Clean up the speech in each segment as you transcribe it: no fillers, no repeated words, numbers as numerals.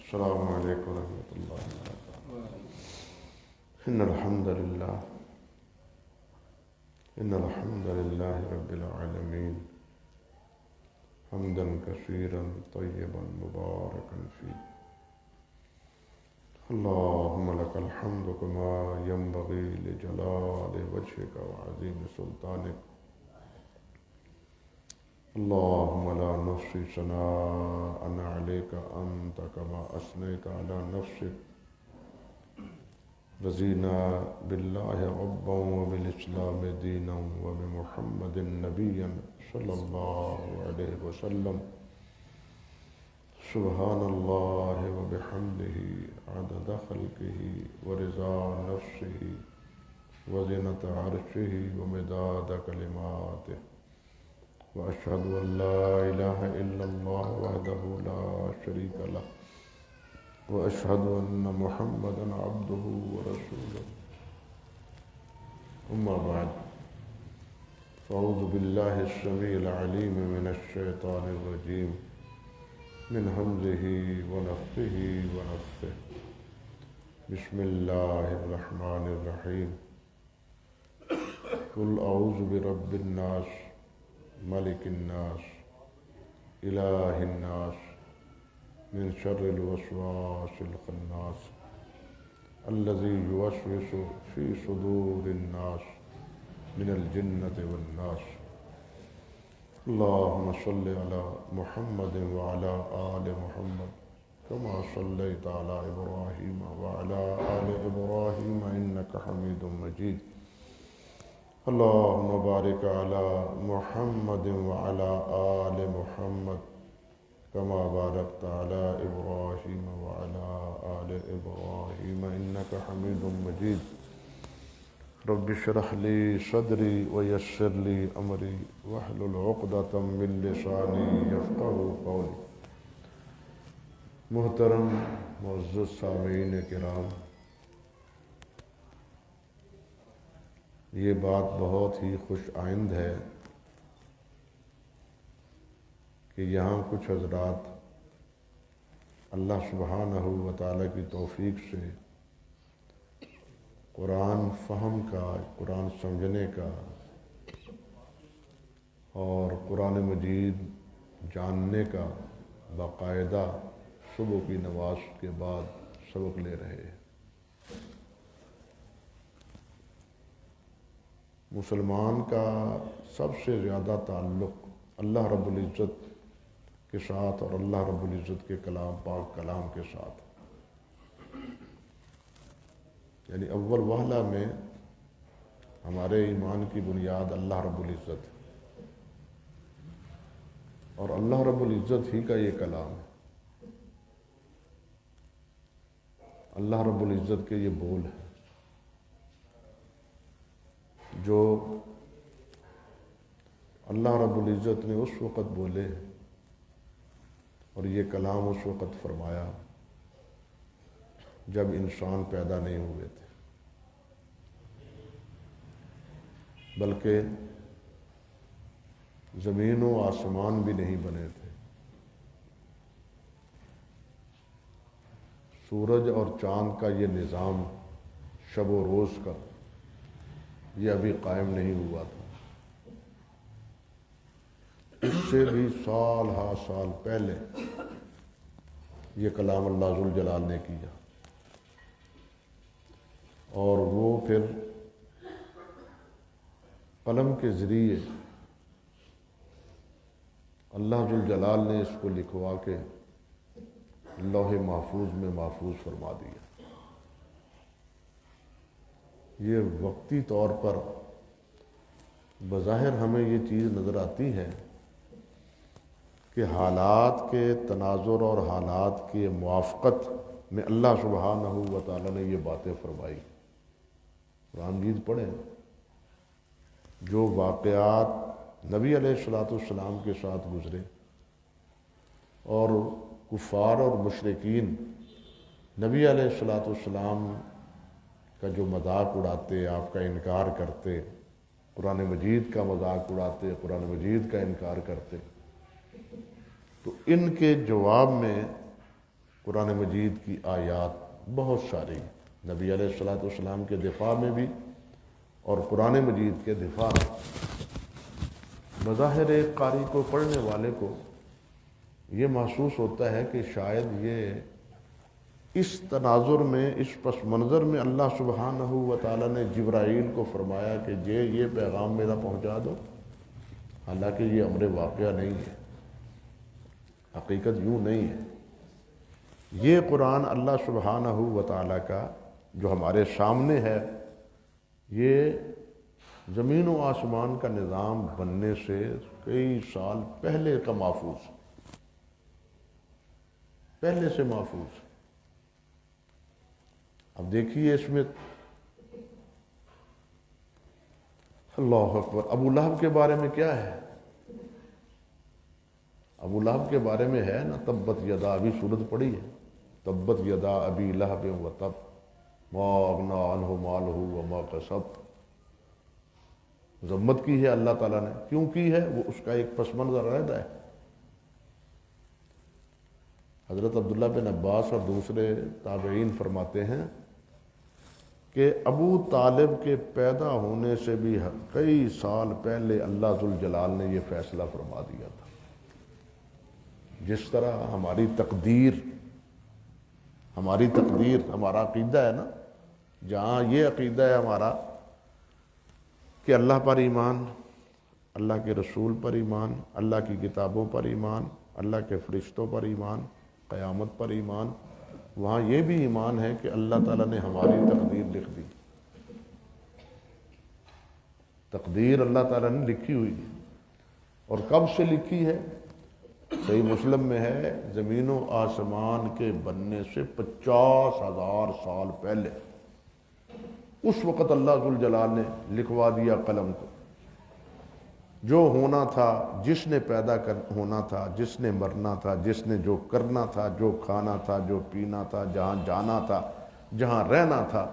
السلام علیکم ورحمۃ اللہ وبرکاتہ۔ ان الحمد للہ رب العالمین حمدا کثیرا طیبا مبارکا فیہ، اللہم لک الحمد کما ینبغی لجلال وجہک وعظیم سلطانک، اللہم لا نحصی ثناء علیک انت کما اثنیت علی نفسک، رضینا باللہ ربا وبالاسلام دینا وبمحمد نبیا صلی اللہ علیہ وسلم، سبحان اللہ وبحمدہ عدد خلقہ ورضا نفسہ وزنۃ عرشہ ومداد کلماتہ، واشہد ان لا الہ الا اللہ وحدہ لا شریک لہ، واشہد ان محمدا عبدہ ورسولہ، اما بعد، فاعوذ باللہ السمیع العلیم من الشیطان الرجیم، من ہمزہ ونفخہ ونفثہ، بسم اللہ الرحمن الرحیم، قل اعوذ برب الناس ملک الناس الہ الناس من شر الوسواس الخناس الذی یوسوس فی صدور الناس من الجنۃ والناس، اللہم صل علی محمد وعلی آل محمد کما صلیت علی ابراہیم وعلی آل ابراہیم انک حمید مجید، اللہم بارک علی محمد وعلی آل محمد کما بارکت علی ابراہیم وعلی آل ابراہیم انک حمید مجید، رب اشرح لی صدری ویسر لی امری واحلل عقدۃ من لسانی یفقہوا قولی۔ محترم معزز سامعین کرام، یہ بات بہت ہی خوش آئند ہے کہ یہاں کچھ حضرات اللہ سبحانہ و تعالیٰ کی توفیق سے قرآن فہم کا، قرآن سمجھنے کا اور قرآن مجید جاننے کا باقاعدہ صبح کی نماز کے بعد سبق لے رہے ہیں۔ مسلمان کا سب سے زیادہ تعلق اللہ رب العزت کے ساتھ اور اللہ رب العزت کے کلام، پاک کلام کے ساتھ، یعنی اول وہلہ میں ہمارے ایمان کی بنیاد اللہ رب العزت ہے، اور اللہ رب العزت ہی کا یہ کلام ہے، اللہ رب العزت کے یہ بول ہیں جو اللہ رب العزت نے اس وقت بولے اور یہ کلام اس وقت فرمایا جب انسان پیدا نہیں ہوئے تھے، بلکہ زمین و آسمان بھی نہیں بنے تھے، سورج اور چاند کا یہ نظام شب و روز کا یہ ابھی قائم نہیں ہوا تھا، اس سے بھی سال ہا سال پہلے یہ کلام اللہ ذوالجلال نے کیا، اور وہ پھر قلم کے ذریعے اللہ ذوالجلال نے اس کو لکھوا کے لوح محفوظ میں محفوظ فرما دیا۔ یہ وقتی طور پر بظاہر ہمیں یہ چیز نظر آتی ہے کہ حالات کے تناظر اور حالات کی موافقت میں اللہ سبحانہ و تعالیٰ نے یہ باتیں فرمائی۔ قرآن مجید پڑھیں، جو واقعات نبی علیہ السلام کے ساتھ گزرے اور کفار اور مشرکین نبی علیہ السلام کا جو مذاق اڑاتے، آپ کا انکار کرتے، قرآن مجید کا مذاق اڑاتے، قرآن مجید کا انکار کرتے، تو ان کے جواب میں قرآن مجید کی آیات بہت ساری نبی علیہ الصلوۃ والسلام کے دفاع میں بھی اور قرآن مجید کے دفاع میں. بظاہر ایک قاری کو، پڑھنے والے کو یہ محسوس ہوتا ہے کہ شاید یہ اس تناظر میں، اس پس منظر میں اللہ سبحانہ و تعالیٰ نے جبرائیل کو فرمایا کہ یہ پیغام میرا پہنچا دو. حالانکہ یہ امر واقعہ نہیں ہے، حقیقت یوں نہیں ہے. یہ قرآن اللہ سبحانہ و تعالیٰ کا جو ہمارے سامنے ہے، یہ زمین و آسمان کا نظام بننے سے کئی سال پہلے کا محفوظ، پہلے سے محفوظ. اب دیکھیے اس میں اللہ اکبر، ابو لہب کے بارے میں کیا ہے؟ ابو لہب کے بارے میں ہے نا، تبت یدا، ابھی سورت پڑھی ہے، تبت یدا ابی لہب و تب ما اغنی عنہ مالہ وما کسب. ذمت کی ہے اللہ تعالیٰ نے. کیوں کی ہے؟ وہ اس کا ایک پس منظر علیحدہ ہے. حضرت عبداللہ بن عباس اور دوسرے تابعین فرماتے ہیں کہ ابو طالب کے پیدا ہونے سے بھی کئی سال پہلے اللہ ذوالجلال نے یہ فیصلہ فرما دیا تھا. جس طرح ہماری تقدیر، ہمارا عقیدہ ہے نا، جہاں یہ عقیدہ ہے ہمارا کہ اللہ پر ایمان، اللہ کے رسول پر ایمان، اللہ کی کتابوں پر ایمان، اللہ کے فرشتوں پر ایمان، قیامت پر ایمان، وہاں یہ بھی ایمان ہے کہ اللہ تعالیٰ نے ہماری تقدیر لکھ دی. تقدیر اللہ تعالیٰ نے لکھی ہوئی ہے. اور کب سے لکھی ہے؟ صحیح مسلم میں ہے، زمین و آسمان کے بننے سے 50,000 سال پہلے اس وقت اللہ ذوالجلال نے لکھوا دیا قلم کو. جو ہونا تھا، جس نے پیدا ہونا تھا، جس نے مرنا تھا، جس نے جو کرنا تھا، جو کھانا تھا، جو پینا تھا، جہاں جانا تھا، جہاں رہنا تھا،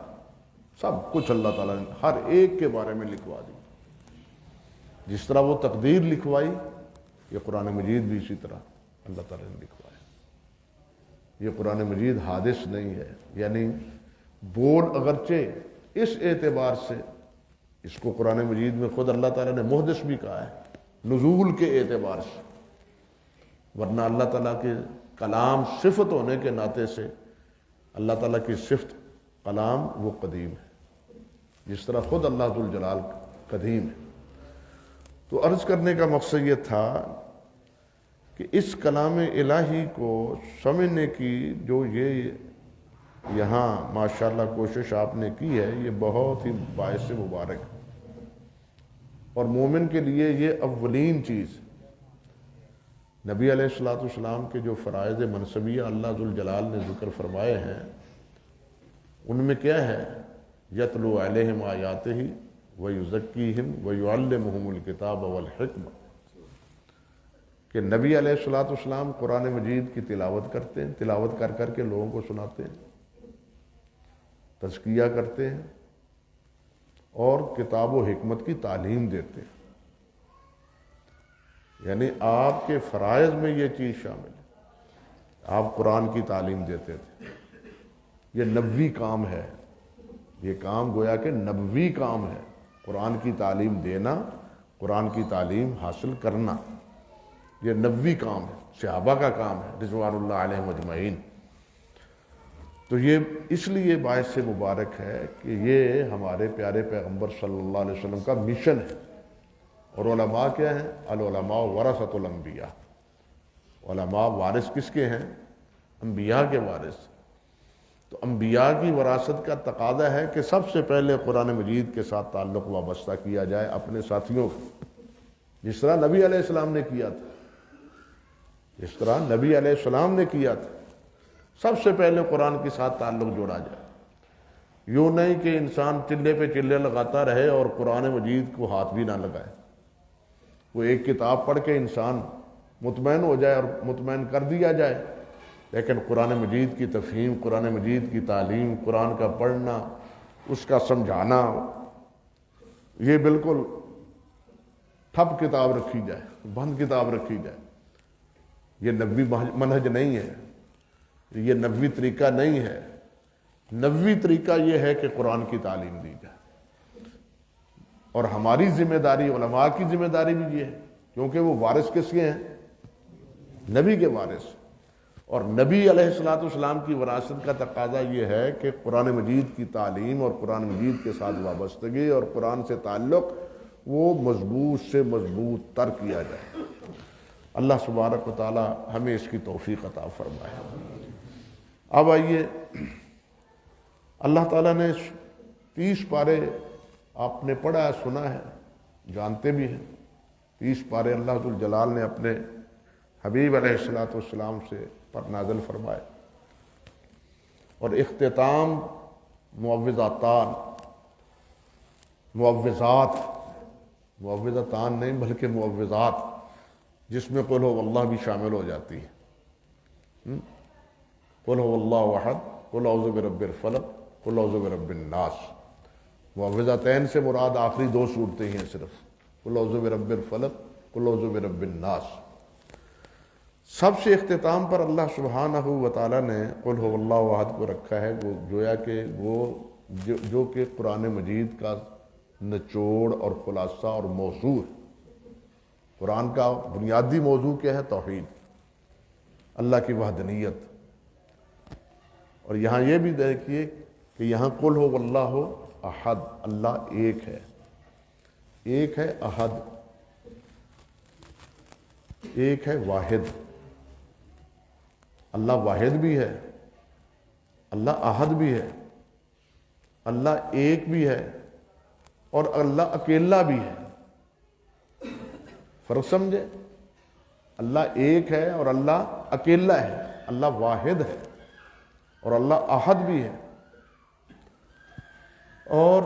سب کچھ اللہ تعالیٰ نے ہر ایک کے بارے میں لکھوا دی. جس طرح وہ تقدیر لکھوائی، یہ قرآن مجید بھی اسی طرح اللہ تعالیٰ نے لکھوایا. یہ قرآن مجید حادث نہیں ہے. یعنی بول اگرچہ اس اعتبار سے اس کو قرآن مجید میں خود اللہ تعالیٰ نے محدث بھی کہا ہے، نزول کے اعتبار سے، ورنہ اللہ تعالیٰ کے کلام صفت ہونے کے ناطے سے اللہ تعالیٰ کی صفت کلام وہ قدیم ہے، جس طرح خود اللہ ذوالجلال قدیم ہے. تو عرض کرنے کا مقصد یہ تھا کہ اس کلام الہی کو سمجھنے کی جو یہ یہاں ماشاءاللہ کوشش آپ نے کی ہے، یہ بہت ہی باعث مبارک ہے. اور مومن کے لیے یہ اولین چیز، نبی علیہ الصلوۃ والسلام کے جو فرائض منصبیہ اللہ ذوالجلال نے ذکر فرمائے ہیں، ان میں کیا ہے؟ یتلو علیہم آیاتہ ویزکیہم ویعلمہم الکتاب والحکمہ، کہ نبی علیہ الصلوۃ والسلام قرآن مجید کی تلاوت کرتے ہیں، تلاوت کر کر کے لوگوں کو سناتے ہیں، تزکیہ کرتے ہیں اور کتاب و حکمت کی تعلیم دیتے ہیں. یعنی آپ کے فرائض میں یہ چیز شامل ہے. آپ قرآن کی تعلیم دیتے تھے. یہ نبوی کام ہے، یہ کام گویا کہ نبوی کام ہے. قرآن کی تعلیم دینا، قرآن کی تعلیم حاصل کرنا، یہ نبوی کام ہے، صحابہ کا کام ہے رضوان اللہ علیہم اجمعین. تو یہ اس لیے باعث سے مبارک ہے کہ یہ ہمارے پیارے پیغمبر صلی اللہ علیہ وسلم کا مشن ہے. اور علماء کیا ہیں؟ العلماء ورثۃ الانبیاء. علماء وارث کس کے ہیں؟ انبیاء کے وارث. تو انبیاء کی وراثت کا تقاضا ہے کہ سب سے پہلے قرآن مجید کے ساتھ تعلق وابستہ کیا جائے اپنے ساتھیوں کو، جس طرح نبی علیہ السلام نے کیا تھا. جس طرح نبی علیہ السلام نے کیا تھا، سب سے پہلے قرآن کے ساتھ تعلق جوڑا جائے. یوں نہیں کہ انسان چلے پہ چلے لگاتا رہے اور قرآن مجید کو ہاتھ بھی نہ لگائے. وہ ایک کتاب پڑھ کے انسان مطمئن ہو جائے اور مطمئن کر دیا جائے، لیکن قرآن مجید کی تفہیم، قرآن مجید کی تعلیم، قرآن کا پڑھنا، اس کا سمجھانا، یہ بالکل ٹھپ کتاب رکھی جائے، بند کتاب رکھی جائے. یہ نبوی منہج نہیں ہے. یہ نبوی طریقہ نہیں ہے. نبوی طریقہ یہ ہے کہ قرآن کی تعلیم دی جائے. اور ہماری ذمہ داری، علماء کی ذمہ داری بھی یہ ہے، کیونکہ وہ وارث کس کے ہیں؟ نبی کے وارث. اور نبی علیہ الصلوۃ والسلام کی وراثت کا تقاضا یہ ہے کہ قرآن مجید کی تعلیم اور قرآن مجید کے ساتھ وابستگی اور قرآن سے تعلق وہ مضبوط سے مضبوط تر کیا جائے. اللہ سبحانہ و تعالی ہمیں اس کی توفیق عطا فرمائے. اب آئیے، اللہ تعالیٰ نے 30 پارے آپ نے پڑھا ہے، سنا ہے، جانتے بھی ہیں. 30 پارے اللہ ذوالجلال نے اپنے حبیب علیہ الصلوۃ والسلام سے پر نازل فرمائے. اور اختتام معوذاتان نہیں بلکہ معوذات، جس میں قل هو اللہ بھی شامل ہو جاتی ہے. قل هو اللہ احد، قل اعوذ برب الفلق، قل اعوذ برب الناس. معوذتین سے مراد آخری 2 صورتیں ہیں صرف، قل اعوذ برب الفلق، قل اعوذ برب الناس. سب سے اختتام پر اللہ سبحانہ و تعالیٰ نے قل هو اللہ احد کو رکھا ہے، وہ گویا کہ وہ جو کہ قرآن مجید کا نچوڑ اور خلاصہ اور موضوع ہے. قرآن کا بنیادی موضوع کیا ہے؟ توحید، اللہ کی وحدانیت. اور یہاں یہ بھی دیکھیے کہ یہاں قل هو اللہ احد، اللہ ایک ہے، ایک ہے احد، ایک ہے واحد. اللہ واحد بھی ہے، اللہ احد بھی ہے، اللہ ایک بھی ہے، اور اللہ اکیلا بھی ہے. فرق سمجھے؟ اللہ ایک ہے اور اللہ اکیلا ہے، اللہ واحد ہے اور اللہ احد بھی ہے. اور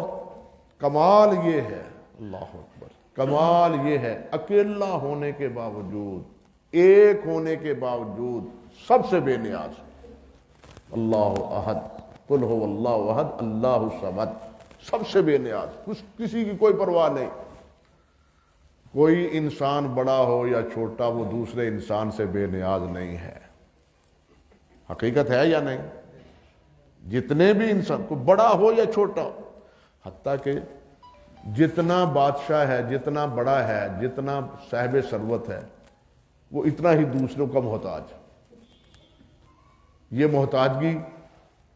کمال یہ ہے، اللہ اکبر، کمال یہ ہے اکیلا ہونے کے باوجود، ایک ہونے کے باوجود سب سے بے نیاز. اللہ احد، قل هو اللہ احد اللہ الصمد، سب سے بے نیاز، کسی کی کوئی پرواہ نہیں. کوئی انسان بڑا ہو یا چھوٹا، وہ دوسرے انسان سے بے نیاز نہیں ہے. حقیقت ہے یا نہیں؟ جتنے بھی انسان، کو بڑا ہو یا چھوٹا ہو، حتیٰ کہ جتنا بادشاہ ہے، جتنا بڑا ہے، جتنا صاحب ثروت ہے، وہ اتنا ہی دوسروں کا محتاج. یہ محتاجگی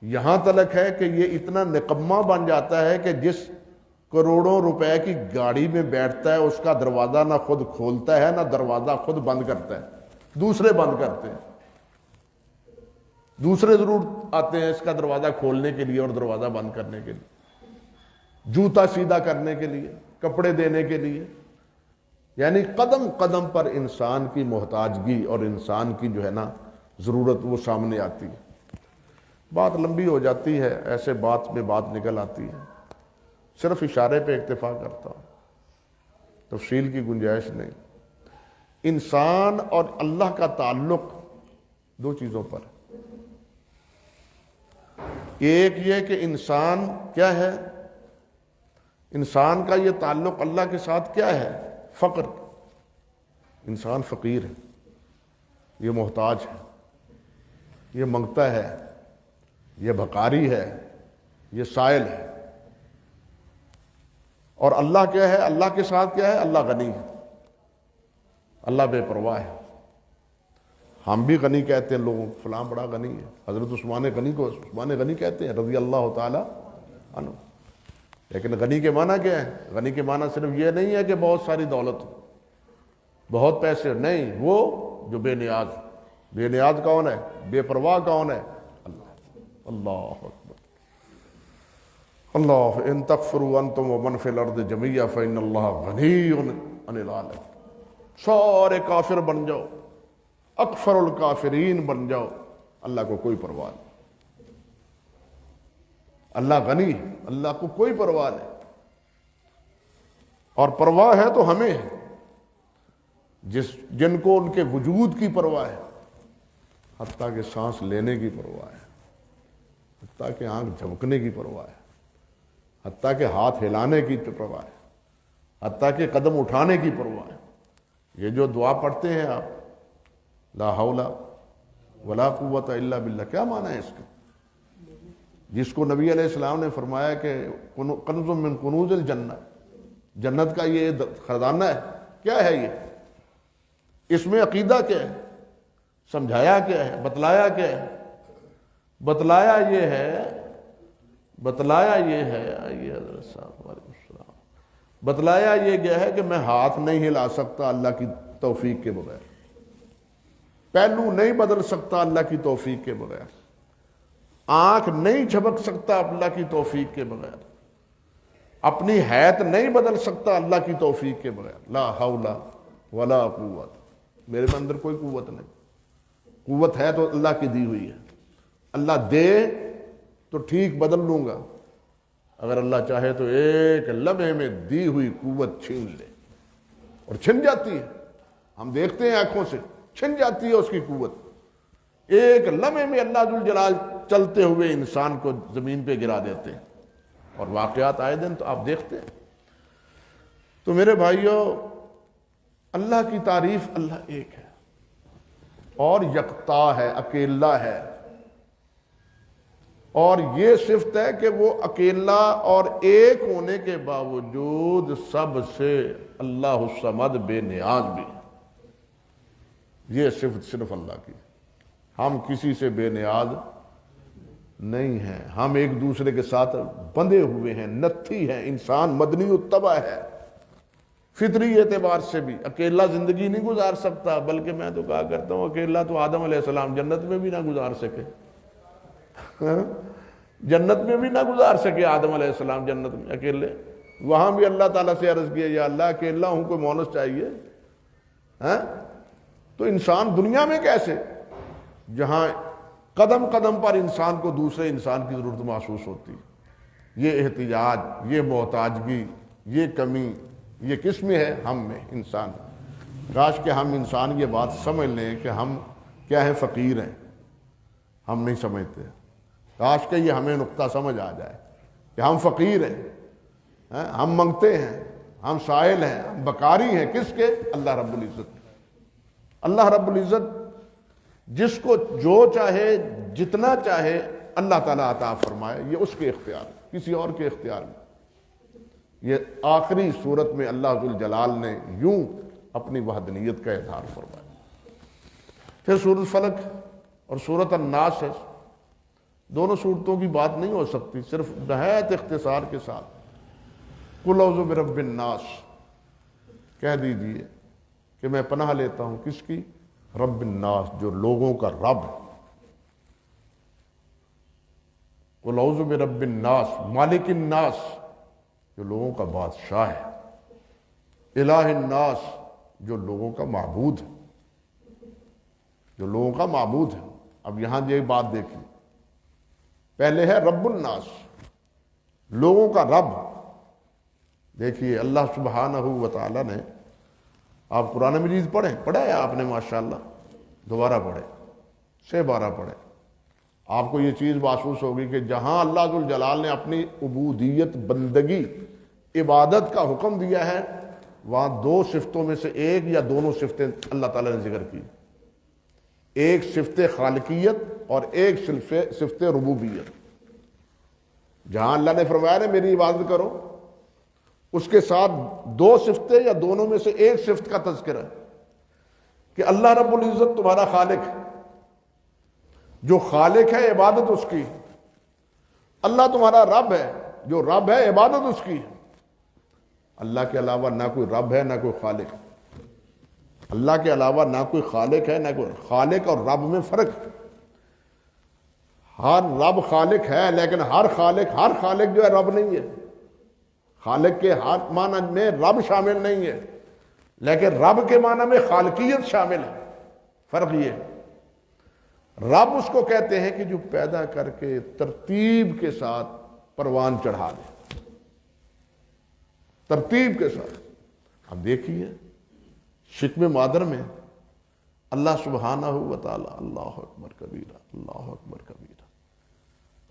یہاں تلک ہے کہ یہ اتنا نکمہ بن جاتا ہے کہ جس کروڑوں روپے کی گاڑی میں بیٹھتا ہے، اس کا دروازہ نہ خود کھولتا ہے نہ دروازہ خود بند کرتا ہے، دوسرے بند کرتے ہیں. دوسرے ضرور آتے ہیں اس کا دروازہ کھولنے کے لیے اور دروازہ بند کرنے کے لیے، جوتا سیدھا کرنے کے لیے، کپڑے دینے کے لیے. یعنی قدم قدم پر انسان کی محتاجگی اور انسان کی جو ہے نا ضرورت وہ سامنے آتی ہے. بات لمبی ہو جاتی ہے، ایسے بات میں بات نکل آتی ہے، صرف اشارے پہ اکتفا کرتا ہوں، تفصیل کی گنجائش نہیں. انسان اور اللہ کا تعلق 2 چیزوں پر ہے. ایک یہ کہ انسان کیا ہے، انسان کا یہ تعلق اللہ کے ساتھ کیا ہے؟ فقر. انسان فقیر ہے، یہ محتاج ہے، یہ منگتا ہے، یہ بھکاری ہے، یہ سائل ہے. اور اللہ کیا ہے؟ اللہ کے ساتھ کیا ہے؟ اللہ غنی ہے، اللہ بے پرواہ ہے. ہم بھی غنی کہتے ہیں لوگوں، فلاں بڑا غنی ہے. حضرت عثمان غنی کو عثمان غنی کہتے ہیں رضی اللہ تعالی عنہ. لیکن غنی کے معنی کیا ہے؟ غنی کے معنی صرف یہ نہیں ہے کہ بہت ساری دولت ہو، بہت پیسے، نہیں. وہ جو بے نیاز. بے نیاز کون ہے؟ بے پرواہ کون ہے؟ اللہ. اللہ اکبر. اللہ ان تکفروا انتم ومن فی الارض جميعا فإن اللہ غنی عن العالمین. سارے کافر بن جاؤ، اکفر الکافرین بن جاؤ، اللہ کو کوئی پرواہ نہیں. اللہ غنی ہے، اللہ کو کوئی پرواہ نہیں. اور پرواہ ہے تو ہمیں ہے، جن کو ان کے وجود کی پرواہ ہے، حتیٰ کہ سانس لینے کی پرواہ ہے، حتیٰ کہ آنکھ جھپکنے کی پرواہ ہے، حتیٰ کہ ہاتھ ہلانے کی پرواہ ہے، حتیٰ کہ قدم اٹھانے کی پرواہ ہے. یہ جو دعا پڑھتے ہیں آپ، لا حول ولا قوت الا باللہ، کیا معنی ہے اس کا؟ جس کو نبی علیہ السلام نے فرمایا کہ کنز من کنوز الجنہ، جنت کا یہ خزانہ ہے، کیا ہے یہ؟ اس میں عقیدہ کیا ہے؟ سمجھایا کیا ہے؟ بتلایا کیا ہے؟ بتلایا یہ ہے آئیے حضرت صاحب علیہ السلام، بتلایا یہ گیا ہے کہ میں ہاتھ نہیں ہلا سکتا اللہ کی توفیق کے بغیر، پہلو نہیں بدل سکتا اللہ کی توفیق کے بغیر، آنکھ نہیں جھپک سکتا اللہ کی توفیق کے بغیر، اپنی حیت نہیں بدل سکتا اللہ کی توفیق کے بغیر۔ لا حول ولا قوت، میرے میں اندر کوئی قوت نہیں، قوت ہے تو اللہ کی دی ہوئی ہے، اللہ دے تو ٹھیک بدل لوں گا، اگر اللہ چاہے تو ایک لمحے میں دی ہوئی قوت چھین لے، اور چھن جاتی ہے، ہم دیکھتے ہیں آنکھوں سے، چھن جاتی ہے اس کی قوت، ایک لمحے میں اللہ ذوالجلال چلتے ہوئے انسان کو زمین پہ گرا دیتے ہیں، اور واقعات آئے دن تو آپ دیکھتے ہیں۔ تو میرے بھائیوں، اللہ کی تعریف، اللہ ایک ہے اور یکتا ہے، اکیلا ہے، اور یہ صفت ہے کہ وہ اکیلا اور ایک ہونے کے باوجود سب سے اللہ الصمد، بے نیاز بھی ہے۔ یہ صفت صرف اللہ کی، ہم کسی سے بے نیاز نہیں ہیں، ہم ایک دوسرے کے ساتھ بندھے ہوئے ہیں، نتھی ہیں، انسان مدنی الطبع ہے، فطری اعتبار سے بھی اکیلا زندگی نہیں گزار سکتا، بلکہ میں تو کہا کرتا ہوں اکیلا تو آدم علیہ السلام جنت میں بھی نہ گزار سکے، جنت میں بھی نہ گزار سکے آدم علیہ السلام جنت میں اکیلے، وہاں بھی اللہ تعالیٰ سے عرض کیا یا اللہ اکیلا ہوں، کوئی مونس چاہیے، تو انسان دنیا میں کیسے، جہاں قدم قدم پر انسان کو دوسرے انسان کی ضرورت محسوس ہوتی، یہ احتیاج، یہ محتاجگی، یہ کمی، یہ کس میں ہے؟ ہم میں، انسان۔ کاش کہ ہم انسان یہ بات سمجھ لیں کہ ہم کیا ہیں، فقیر ہیں، ہم نہیں سمجھتے، کاش کہ یہ ہمیں نقطہ سمجھ آ جائے کہ ہم فقیر ہیں، ہم منگتے ہیں، ہم سائل ہیں، ہم بکاری ہیں، کس کے؟ اللہ رب العزت۔ اللہ رب العزت جس کو جو چاہے، جتنا چاہے اللہ تعالیٰ عطا فرمائے، یہ اس کے اختیار، کسی اور کے اختیار میں۔ یہ آخری صورت میں اللہ ذوالجلال نے یوں اپنی وحدانیت کا اظہار فرمایا۔ پھر سورۃ فلق اور سورۃ الناس ہے، دونوں صورتوں کی بات نہیں ہو سکتی، صرف نہایت اختصار کے ساتھ قل اعوذ برب الناس کہہ دیجئے کہ میں پناہ لیتا ہوں کس کی؟ رب الناس، جو لوگوں کا رب۔ قل اعوذ برب الناس، مالک الناس، جو لوگوں کا بادشاہ ہے، الہ الناس، جو لوگوں کا معبود ہے، جو لوگوں کا معبود ہے۔ اب یہاں یہ بات دیکھیں، پہلے ہے رب الناس، لوگوں کا رب۔ دیکھیے اللہ سبحانہ و تعالی نے، آپ قرآن مجید پڑھا ہے آپ نے ماشاءاللہ، دوبارہ پڑھیں، 6 پڑھیں، آپ کو یہ چیز محسوس ہوگی کہ جہاں اللہ ذوالجلال نے اپنی عبودیت، بندگی، عبادت کا حکم دیا ہے، وہاں 2 صفتوں میں سے ایک یا دونوں صفتیں اللہ تعالیٰ نے ذکر کی، ایک صفت خالقیت اور ایک صفت ربوبیت۔ جہاں اللہ نے فرمایا نا میری عبادت کرو، اس کے ساتھ 2 صفتیں یا دونوں میں سے ایک صفت کا تذکرہ ہے کہ اللہ رب العزت تمہارا خالق ہے، جو خالق ہے عبادت اس کی، اللہ تمہارا رب ہے، جو رب ہے عبادت اس کی۔ اللہ کے علاوہ نہ کوئی رب ہے نہ کوئی خالق، اللہ کے علاوہ نہ کوئی خالق ہے نہ کوئی، خالق اور رب میں فرق ہے۔ ہر رب خالق ہے، لیکن ہر خالق جو ہے رب نہیں ہے، خالق کے ہر معنی میں رب شامل نہیں ہے، لیکن رب کے معنی میں خالقیت شامل ہے۔ فرق یہ ہے، رب اس کو کہتے ہیں کہ جو پیدا کر کے ترتیب کے ساتھ پروان چڑھا دے، ترتیب کے ساتھ۔ اب دیکھیے شکم مادر میں اللہ سبحانہ و تعالی، اللہ اکبر کبیرہ، اللہ اکبر کبیرہ،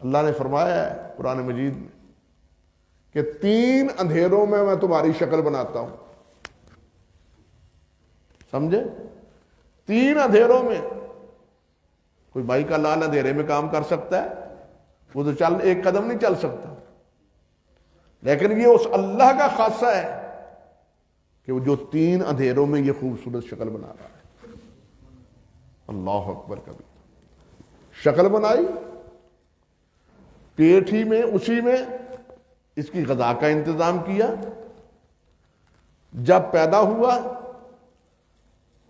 اللہ نے فرمایا ہے قرآن مجید میں کہ 3 اندھیروں میں تمہاری شکل بناتا ہوں، سمجھے؟ 3 اندھیروں میں کوئی بھائی کا لال اندھیرے میں کام کر سکتا ہے؟ وہ تو ایک قدم نہیں چل سکتا. لیکن یہ اس اللہ کا خاصہ ہے کہ وہ جو 3 اندھیروں میں یہ خوبصورت شکل بنا رہا ہے. اللہ اکبر. کبھی شکل بنائی پیٹ ہی میں، اسی میں اس کی غذا کا انتظام کیا. جب پیدا ہوا،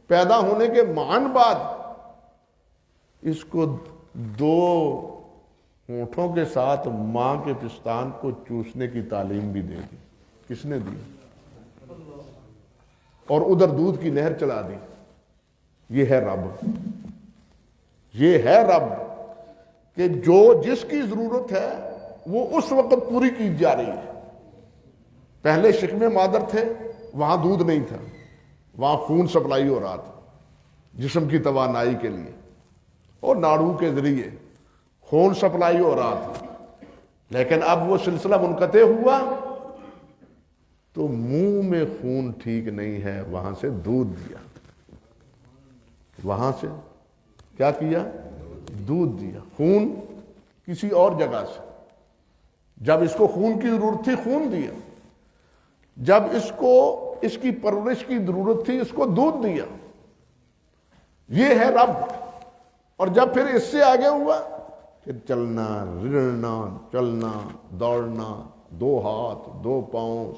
پیدا ہونے کے معاً بعد اس کو 2 ہونٹوں کے ساتھ ماں کے پستان کو چوسنے کی تعلیم بھی دے دی. کس نے دی؟ اور ادھر دودھ کی نہر چلا دی. یہ ہے رب. یہ ہے رب کہ جو جس کی ضرورت ہے وہ اس وقت پوری کی جا رہی ہے. پہلے شکم مادر تھے، وہاں دودھ نہیں تھا، وہاں خون سپلائی ہو رہا تھا جسم کی توانائی کے لیے، اور ناڑو کے ذریعے خون سپلائی ہو رہا تھا. لیکن اب وہ سلسلہ منقطع ہوا تو منہ میں خون ٹھیک نہیں ہے، وہاں سے دودھ دیا. وہاں سے کیا کیا؟ دودھ دیا. خون کسی اور جگہ سے. جب اس کو خون کی ضرورت تھی خون دیا، جب اس کو اس کی پرورش کی ضرورت تھی اس کو دودھ دیا. یہ ہے رب. اور جب پھر اس سے آگے ہوا پھر چلنا، رڑنا، چلنا، دوڑنا، 2 ہاتھ، 2 پاؤں،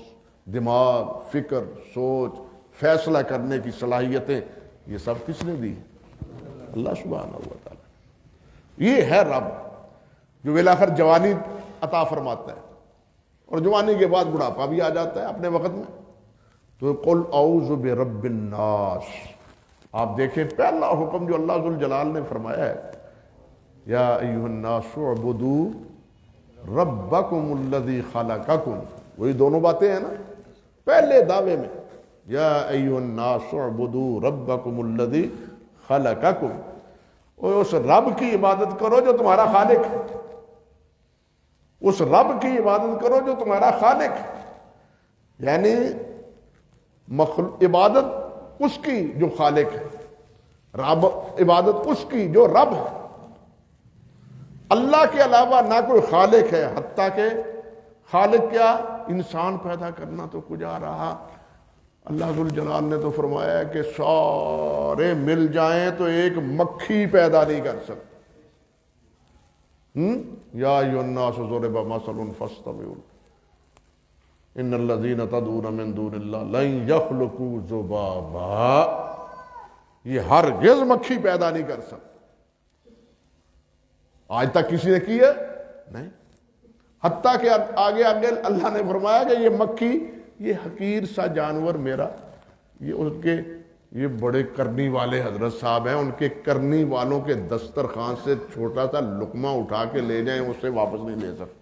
دماغ، فکر، سوچ، فیصلہ کرنے کی صلاحیتیں، یہ سب کس نے دی؟ اللہ سبحانہ و تعالی. یہ ہے رب جو بالآخر جوانی عطا فرماتا ہے، اور جوانی کے بعد بڑھاپا بھی آ جاتا ہے اپنے وقت میں. تو قل اعوذ برب الناس. آپ دیکھیں پہلا حکم جو اللہ ذوالجلال نے فرمایا ہے، یا ایھا الناس اعبدوا ربکم الذی خلقکم. وہی دونوں باتیں ہیں نا پہلے دعوے میں، یا ایھا الناس اعبدوا ربکم الذی خلقکم. اور اس رب کی عبادت کرو جو تمہارا خالق ہے. اس رب کی عبادت کرو جو تمہارا خالق ہے. یعنی عبادت اس کی جو خالق ہے، رب عبادت اس کی جو رب ہے. اللہ کے علاوہ نہ کوئی خالق ہے. حتیٰ کہ خالق کیا؟ انسان پیدا کرنا تو کجا رہا. اللہ ذوالجلال نے تو فرمایا ہے کہ سارے مل جائیں تو ایک مکھی پیدا نہیں کر سکتے. یا ایھا الناس ضرب مثل فاستمعوا ان الذین تدعون من دون اللہ لن یخلقوا ذبابا. یہ ہرگز مکھی پیدا نہیں کر سکتے. آج تک کسی نے کی ہے؟ نہیں. حتیٰ کہ آگے اللہ نے فرمایا کہ یہ مکھی، یہ حقیر سا جانور میرا، یہ ان کے یہ بڑے کرنی والے حضرت صاحب ہیں، ان کے کرنی والوں کے دسترخوان سے چھوٹا سا لقمہ اٹھا کے لے جائیں اسے واپس نہیں لے سکتے.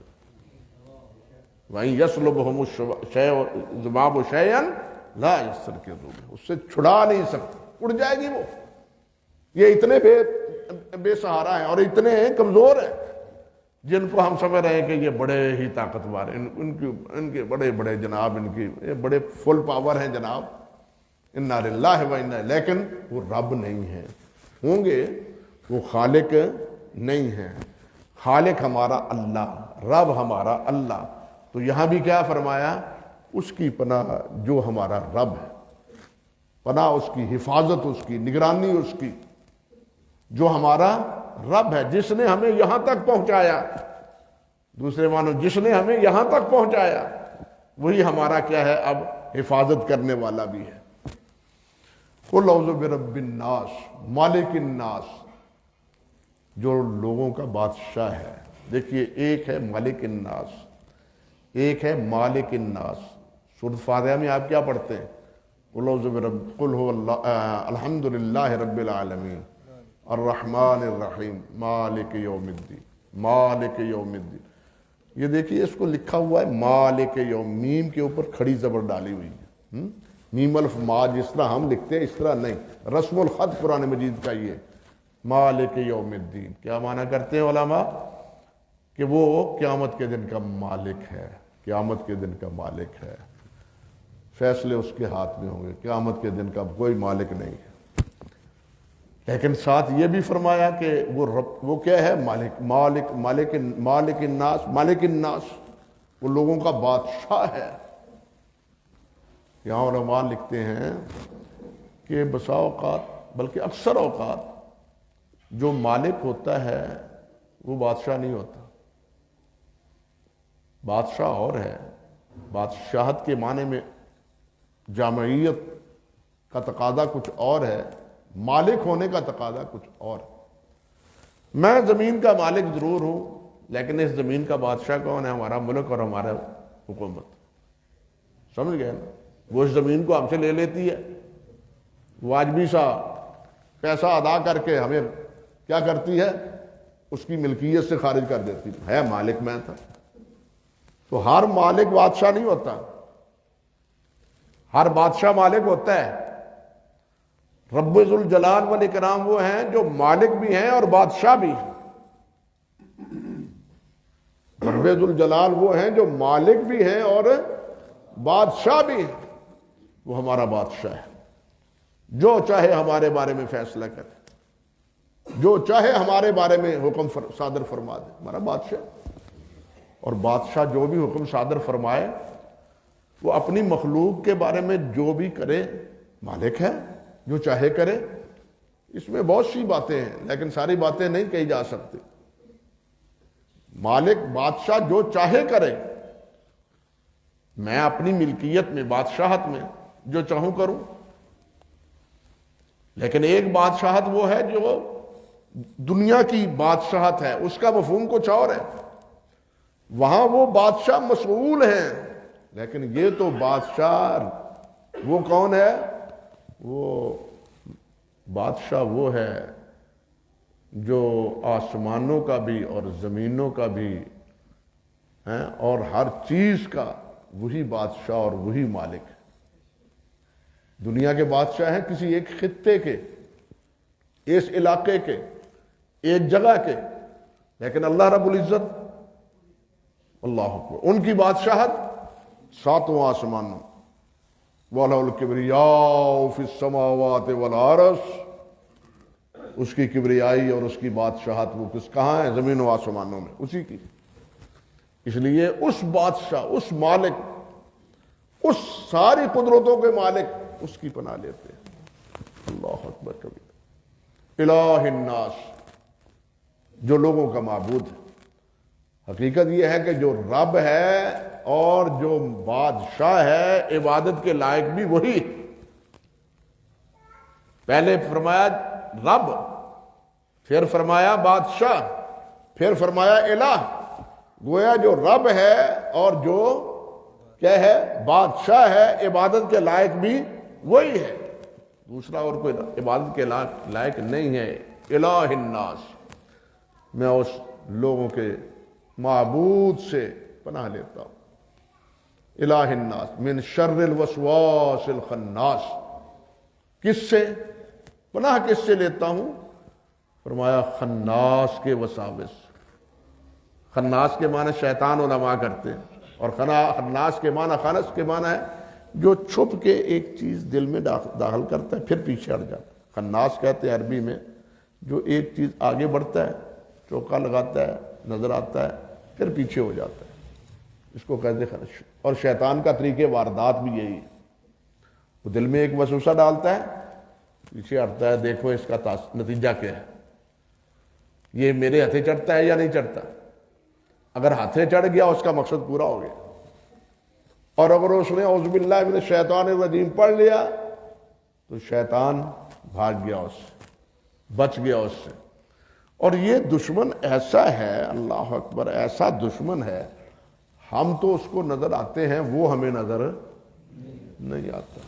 وَإِن يَسْلُبْهُمُ الذُّبَابُ شَيْئًا لَا يَسْتَنقِذُوهُ. اس سے چھڑا نہیں سکتے، اڑ جائے گی وہ. یہ اتنے بے سہارا ہیں اور اتنے کمزور ہیں جن کو ہم سمجھ رہے ہیں کہ یہ بڑے ہی طاقتور ہیں، ان کے بڑے بڑے جناب، ان کی یہ بڑے فل پاور ہیں جناب. انا للہ و انا، لیکن وہ رب نہیں ہے. ہوں گے وہ خالق نہیں ہے. خالق ہمارا اللہ، رب ہمارا اللہ. تو یہاں بھی کیا فرمایا؟ اس کی پناہ جو ہمارا رب ہے، پناہ اس کی، حفاظت اس کی، نگرانی اس کی، جو ہمارا رب ہے، جس نے ہمیں یہاں تک پہنچایا. دوسرے معنی جس نے ہمیں یہاں تک پہنچایا وہی ہمارا کیا ہے؟ اب حفاظت کرنے والا بھی ہے. قل اعوذ برب الناس مالک الناس، جو لوگوں کا بادشاہ ہے. دیکھیے ایک ہے مالک الناس، ایک ہے مالک الناس. سورۃ فاتحہ میں آپ کیا پڑھتے ہیں؟ قل اعوذ برب، قل هو الحمد للہ رب العالمین الرحمن الرحیم مالک یوم الدین، مالک یوم الدین. یہ دیکھیے اس کو لکھا ہوا ہے مالک یوم، میم کے اوپر کھڑی زبر ڈالی ہوئی ہے. میم الف ما جس طرح ہم لکھتے ہیں اس طرح نہیں، رسم الخط قرآن مجید کا یہ مالک یوم الدین. کیا معنی کرتے ہیں علماء؟ کہ وہ قیامت کے دن کا مالک ہے، قیامت کے دن کا مالک ہے. فیصلے اس کے ہاتھ میں ہوں گے. قیامت کے دن کا کوئی مالک نہیں ہے. لیکن ساتھ یہ بھی فرمایا کہ وہ کیا ہے؟ مالک الناس، وہ لوگوں کا بادشاہ ہے۔ یہاں علماء لکھتے ہیں کہ بسا اوقات، بلکہ اکثر اوقات، جو مالک ہوتا ہے وہ بادشاہ نہیں ہوتا۔ بادشاہ اور ہے، بادشاہت کے معنی میں جامعیت کا تقاضا کچھ اور ہے، مالک ہونے کا تقاضا کچھ اور۔ میں زمین کا مالک ضرور ہوں، لیکن اس زمین کا بادشاہ کون ہے؟ ہمارا ملک اور ہمارا حکومت۔ سمجھ گئے نا؟ وہ اس زمین کو ہم سے لے لیتی ہے، واجبی سا پیسہ ادا کر کے ہمیں کیا کرتی ہے؟ اس کی ملکیت سے خارج کر دیتی ہے۔ مالک میں تھا۔ تو ہر مالک بادشاہ نہیں ہوتا، ہر بادشاہ مالک ہوتا ہے۔ رب ذوالجلال والاکرام وہ ہیں جو مالک بھی ہیں اور بادشاہ بھی ہیں۔ رب ذوالجلال وہ ہیں جو مالک بھی ہیں اور بادشاہ بھی ہیں۔ وہ ہمارا بادشاہ ہے، جو چاہے ہمارے بارے میں فیصلہ کرے، جو چاہے ہمارے بارے میں حکم صادر فرما دے، ہمارا بادشاہ۔ اور بادشاہ جو بھی حکم صادر فرمائے وہ اپنی مخلوق کے بارے میں جو بھی کرے مالک ہے، جو چاہے کرے۔ اس میں بہت سی باتیں ہیں لیکن ساری باتیں نہیں کہی جا سکتی۔ مالک بادشاہ جو چاہے کرے، میں اپنی ملکیت میں، بادشاہت میں جو چاہوں کروں۔ لیکن ایک بادشاہت وہ ہے جو دنیا کی بادشاہت ہے، اس کا مفہوم کچھ اور ہے۔ وہاں وہ بادشاہ مسئول ہیں، لیکن یہ تو بادشاہ وہ کون ہے؟ وہ بادشاہ وہ ہے جو آسمانوں کا بھی اور زمینوں کا بھی ہے، اور ہر چیز کا وہی بادشاہ اور وہی مالک ہے۔ دنیا کے بادشاہ ہیں کسی ایک خطے کے، اس علاقے کے، ایک جگہ کے، لیکن اللہ رب العزت، اللہ اکبر، ان کی بادشاہت ساتوں آسمانوں۔ وَلَهُ الْكِبْرِيَاءُ فِي السَّمَاوَاتِ وَالْأَرْضِ، اس کی کبریائی اور اس کی بادشاہت وہ کہاں ہے؟ زمین و آسمانوں میں، اسی کی۔ اس لیے اس بادشاہ، اس مالک، اس ساری قدرتوں کے مالک، اس کی پناہ لیتے ہیں۔ اللہ اکبر کبیر۔ الہ الناس، جو لوگوں کا معبود ہے۔ حقیقت یہ ہے کہ جو رب ہے اور جو بادشاہ ہے، عبادت کے لائق بھی وہی۔ پہلے فرمایا رب، پھر فرمایا بادشاہ، پھر فرمایا الہ۔ گویا جو رب ہے اور جو کیا ہے؟ بادشاہ ہے، عبادت کے لائق بھی وہی ہے، دوسرا اور کوئی عبادت کے لائق نہیں ہے۔ الہ الناس، میں اس لوگوں کے معبود سے پناہ لیتا ہوں۔ الہ الناس من شر الوسواس الخناس، کس سے پناہ، کس سے لیتا ہوں؟ فرمایا خناس کے وساوس۔ خناس کے معنی شیطان علماء کرتے ہیں، اور خناس کے معنی، خنس کے معنی ہے جو چھپ کے ایک چیز دل میں داخل کرتا ہے پھر پیچھے ہٹ جاتا ہے۔ خناس کہتے ہیں عربی میں جو ایک چیز آگے بڑھتا ہے، چوکا لگاتا ہے، نظر آتا ہے، پھر پیچھے ہو جاتا ہے، اس کو کہتے ہیں خنس۔ اور شیطان کا طریقہ واردات بھی یہی ہے، وہ دل میں ایک وسوسہ ڈالتا ہے، پیچھے ہٹتا ہے، دیکھو اس کا نتیجہ کیا ہے، یہ میرے ہاتھے چڑھتا ہے یا نہیں چڑھتا۔ اگر ہاتھے چڑھ گیا اس کا مقصد پورا ہو گیا، اور اگر اس نے اعوذ باللہ من الشیطان الرجیم پڑھ لیا تو شیطان بھاگ گیا اس سے، بچ گیا اس سے۔ اور یہ دشمن ایسا ہے، اللہ اکبر، ایسا دشمن ہے، ہم تو اس کو نظر آتے ہیں، وہ ہمیں نظر نہیں آتا۔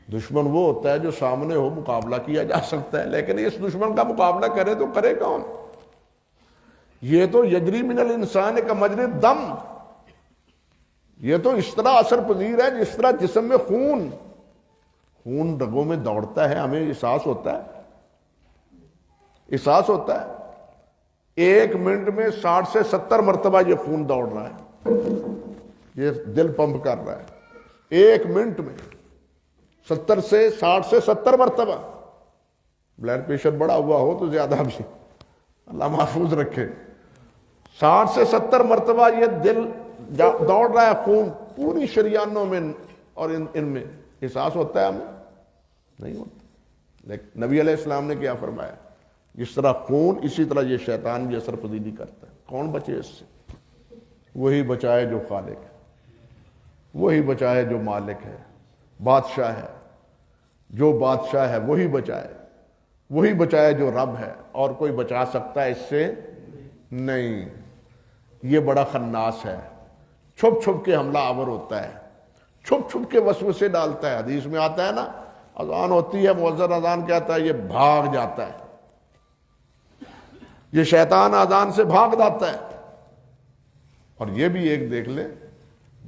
دشمن وہ ہوتا ہے جو سامنے ہو، مقابلہ کیا جا سکتا ہے، لیکن اس دشمن کا مقابلہ کرے تو کرے کون؟ یہ تو یجری من الانسان کا مجری الدم، یہ تو اس طرح اثر پذیر ہے جس طرح جسم میں خون رگوں میں دوڑتا ہے، ہمیں احساس ہوتا ہے، احساس ہوتا ہے۔ 1 منٹ میں 60 سے 70 مرتبہ یہ خون دوڑ رہا ہے، یہ دل پمپ کر رہا ہے 1 منٹ میں 60 سے 70 مرتبہ۔ بلڈ پریشر بڑا ہوا ہو تو زیادہ بھی اللہ محفوظ رکھے. 60 سے 70 مرتبہ یہ دل دوڑ رہا ہے، خون پوری شریانوں میں اور ان میں احساس ہوتا ہے ہمیں؟ نہیں ہوتا. لیکن نبی علیہ السلام نے کیا فرمایا؟ جس طرح خون اسی طرح یہ شیطان بھی اثر پذیری کرتا ہے. کون بچے اس سے؟ وہی بچائے جو خالق ہے، وہی بچائے جو مالک ہے، بادشاہ ہے. جو بادشاہ ہے وہی بچائے، وہی بچائے جو رب ہے، اور کوئی بچا سکتا ہے اس سے نہیں. یہ بڑا خناس ہے، چھپ چھپ کے حملہ آور ہوتا ہے، چھپ چھپ کے وسوسے ڈالتا ہے. حدیث میں آتا ہے نا، اذان ہوتی ہے، مؤذن اذان کہتا ہے، یہ بھاگ جاتا ہے. یہ شیطان اذان سے بھاگ جاتا ہے. اور یہ بھی ایک دیکھ لیں،